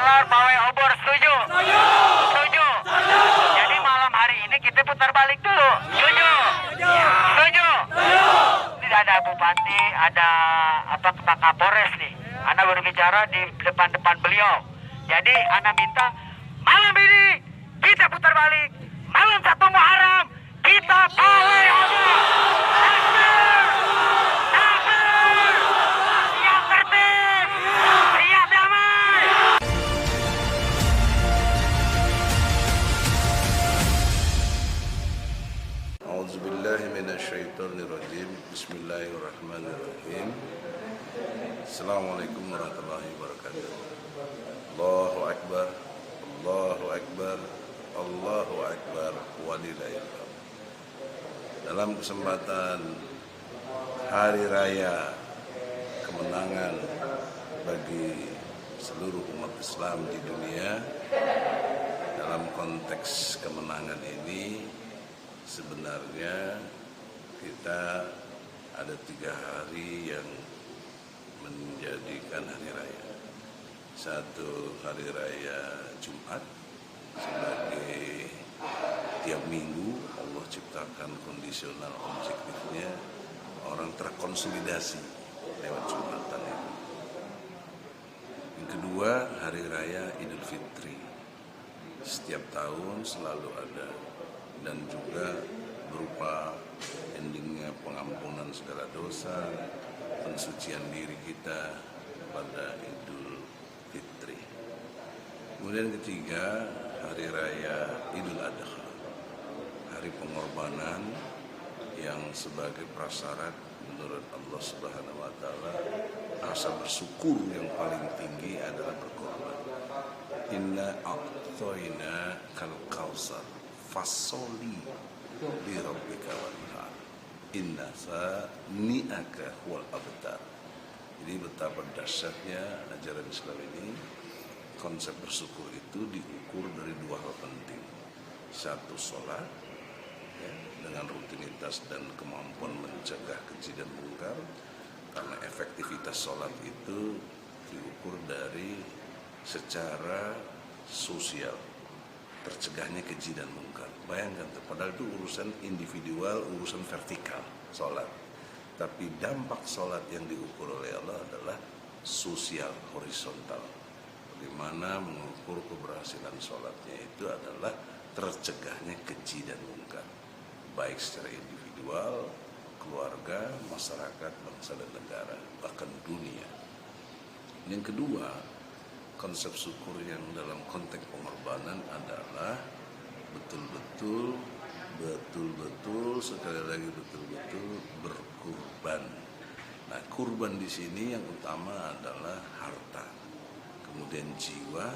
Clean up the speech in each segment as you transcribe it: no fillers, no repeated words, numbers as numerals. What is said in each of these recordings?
gelar pawai obor, setuju? Setuju. Jadi malam hari ini kita putar balik dulu. Setuju? Setuju. Ini ada bupati, ada Pak Kapolres nih. Anda berbicara di depan beliau. Jadi Anda minta malam ini kita putar balik. Malam 1 Muharram kita pawai obor. Siap tertib, siap damai. A'udzubillahi minasyaitonirrajim. Bismillahirrahmanirrahim. Assalamualaikum warahmatullahi wabarakatuh. Allahu Akbar, Allahu Akbar, Allahu Akbar, walillahil hamd. Dalam kesempatan Hari Raya kemenangan bagi seluruh umat Islam di dunia, dalam konteks kemenangan ini sebenarnya kita ada 3 hari yang menjadikan hari raya. Satu, hari raya Jumat, sebagai tiap minggu Allah ciptakan kondisional objektifnya, orang terkonsolidasi lewat Jumatan itu. Yang kedua, hari raya Idul Fitri, setiap tahun selalu ada, dan juga berupa endingnya pengampunan segala dosa, pensucian diri kita pada Idul Fitri. Kemudian ketiga, hari raya Idul Adha, hari pengorbanan yang sebagai prasyarat menurut Allah Subhanahu wa taala rasa bersyukur yang paling tinggi adalah berkorban. Inna a'thaina kal kautsar fasoli li rabbika wanhar inna sani'aka huwal abtar. Jadi betapa dahsyatnya ajaran Islam ini. Konsep bersyukur itu diukur dari 2 hal penting. Satu, sholat ya, dengan rutinitas dan kemampuan mencegah keji dan mungkar, karena efektivitas sholat itu diukur dari secara sosial, tercegahnya keji dan mungkar. Bayangkan, padahal itu urusan individual, urusan vertikal, sholat. Tapi dampak sholat yang diukur oleh Allah adalah sosial, horizontal. Bagaimana mengukur keberhasilan sholatnya itu adalah tercegahnya keji dan mungkar, baik secara individual, keluarga, masyarakat, bangsa dan negara, bahkan dunia. Yang kedua, konsep syukur yang dalam konteks pengorbanan adalah betul-betul, sekali lagi betul-betul berkurban. Nah, kurban di sini yang utama adalah harta, kemudian jiwa,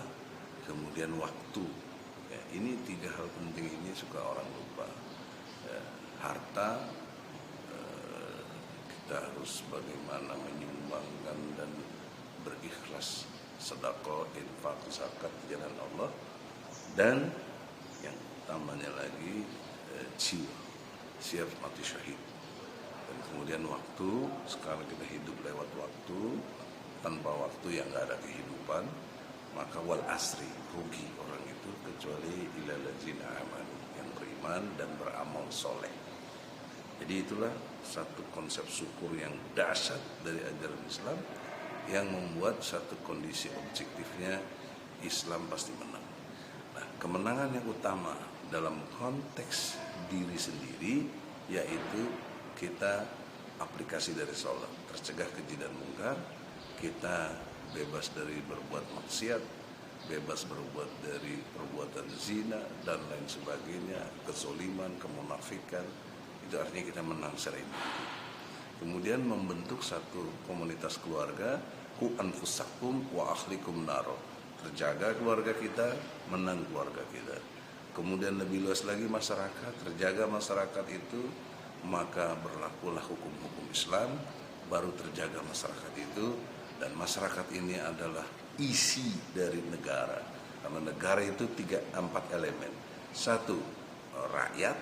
kemudian waktu. Ya, ini 3 hal penting ini suka orang lupa. Ya, harta, kita harus bagaimana menyumbangkan dan berikhlas, sedekah, infak, zakat di jalan Allah, dan yang utamanya lagi jiwa, siap mati syahid. Dan kemudian waktu, sekarang kita hidup lewat waktu, tanpa waktu yang gak ada kehidupan, maka wal asri, rugi orang itu, kecuali ilal ladzina amanu, yang beriman dan beramal soleh. Jadi itulah satu konsep syukur yang dahsyat dari ajaran Islam, yang membuat satu kondisi objektifnya Islam pasti menang. Nah, kemenangan yang utama dalam konteks diri sendiri yaitu kita aplikasi dari sholat, tercegah keji dan mungkar, kita bebas dari berbuat maksiat, bebas berbuat dari perbuatan zina dan lain sebagainya, kezoliman, kemunafikan. Itu artinya kita menang secara individu. Kemudian membentuk satu komunitas keluarga, ku anfusakum wa ahlikum naro, terjaga keluarga kita, menang keluarga kita. Kemudian lebih luas lagi masyarakat, terjaga masyarakat itu, maka berlakulah hukum-hukum Islam, baru terjaga masyarakat itu. Dan masyarakat ini adalah isi dari negara, karena negara itu 4 elemen. 1, rakyat.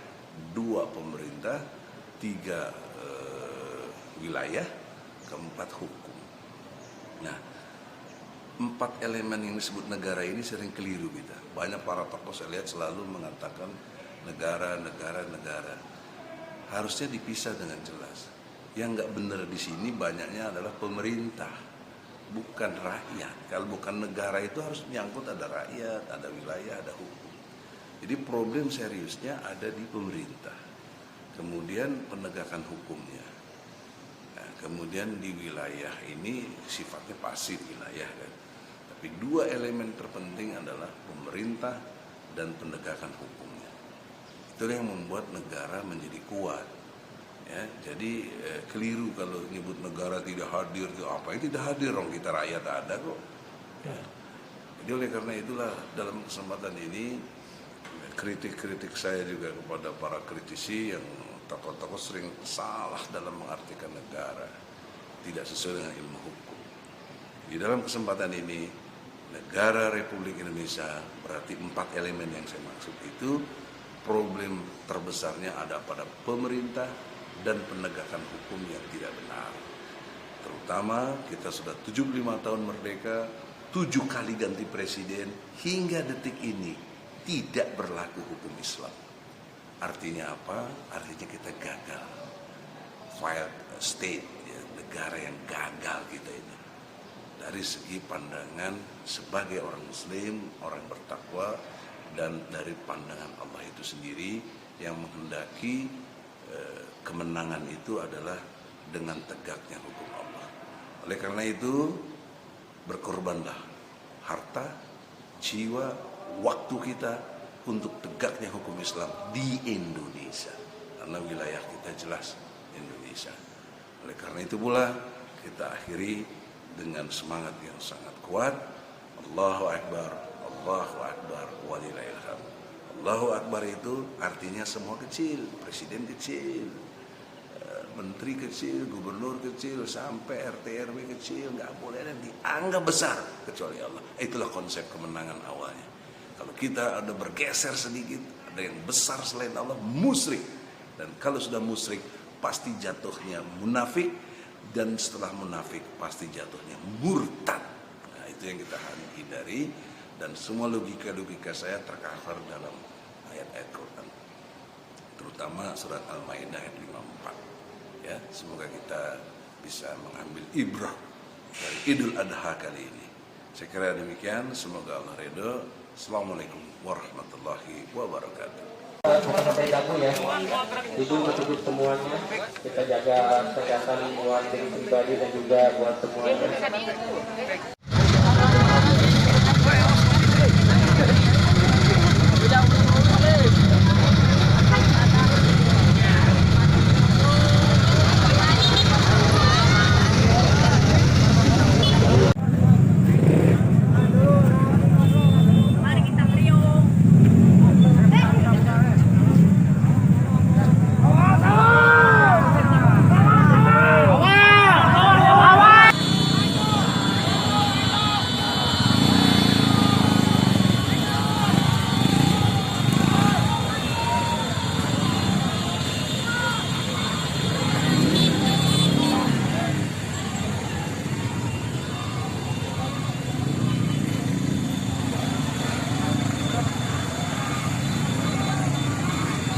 2, pemerintah. 3, wilayah. 4, hukum. Nah, empat elemen yang disebut negara ini sering keliru kita. Banyak para tokoh saya lihat selalu mengatakan negara. Harusnya dipisah dengan jelas. Yang nggak benar di sini banyaknya adalah pemerintah, bukan rakyat. Kalau bukan negara itu harus menyangkut ada rakyat, ada wilayah, ada hukum. Jadi problem seriusnya ada di pemerintah. Kemudian penegakan hukumnya. Nah, kemudian di wilayah ini sifatnya pasif wilayah kan. Tapi dua elemen terpenting adalah pemerintah dan penegakan hukumnya. Itulah yang membuat negara menjadi kuat. Ya, jadi keliru kalau nyebut negara tidak hadir, apa yang tidak hadir, orang kita rakyat ada kok. Ya. Jadi oleh karena itulah dalam kesempatan ini kritik-kritik saya juga kepada para kritisi yang tokoh-tokoh sering salah dalam mengartikan negara, tidak sesuai dengan ilmu hukum. Di dalam kesempatan ini negara Republik Indonesia berarti 4 elemen yang saya maksud itu. Problem terbesarnya ada pada pemerintah dan penegakan hukum yang tidak benar. Terutama kita sudah 75 tahun merdeka, 7 kali ganti presiden, hingga detik ini tidak berlaku hukum Islam. Artinya apa? Artinya kita gagal. Failed state, ya, negara yang gagal kita ini. Dari segi pandangan sebagai orang muslim, orang bertakwa, dan dari pandangan Allah itu sendiri yang menghendaki kemenangan itu adalah dengan tegaknya hukum Allah. Oleh karena itu berkorbanlah harta, jiwa, waktu kita untuk tegaknya hukum Islam di Indonesia. Karena wilayah kita jelas Indonesia. Oleh karena itu pula kita akhiri dengan semangat yang sangat kuat. Allahu Akbar, Allahu Akbar, walillahil hamd. Allahu Akbar itu artinya semua kecil, presiden kecil, menteri kecil, gubernur kecil, sampai RT RW kecil, nggak boleh ada dianggap besar kecuali Allah. Itulah konsep kemenangan awalnya. Kalau kita ada bergeser sedikit, ada yang besar selain Allah, musyrik. Dan kalau sudah musyrik, pasti jatuhnya munafik, dan setelah munafik pasti jatuhnya murtad. Nah, itu yang kita hindari, dan semua logika-logika saya tercover dalam ayat-ayat Quran, terutama surat Al-Maidah ayat 54. Ya, semoga kita bisa mengambil ibrah dari Idul Adha kali ini. Saya kira demikian, semoga Allah ridho. Assalamualaikum warahmatullahi wabarakatuh. Sampai gabung ya, itu untuk semuanya. Kita jaga kesehatan buat diri pribadi dan juga buat semuanya.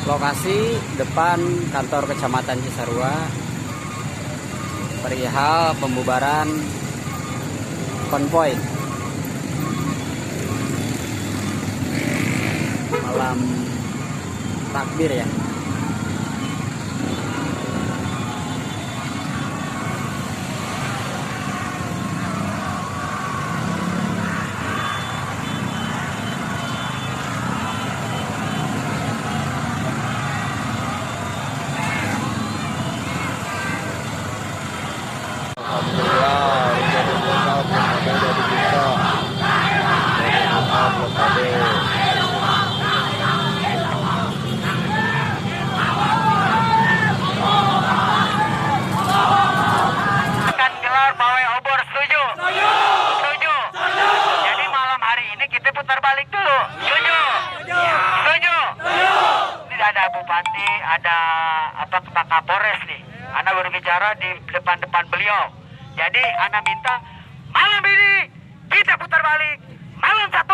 Lokasi depan kantor Kecamatan Cisarua perihal pembubaran konvoy malam takbir ya. Akan gelar pawai obor, setuju? Setuju. Jadi malam hari ini kita putar balik dulu. Setuju? Setuju. Ini ada bupati, ada Pak Kapolres nih. Ana berbicara di depan beliau. Jadi Ana minta malam ini kita putar balik malam 1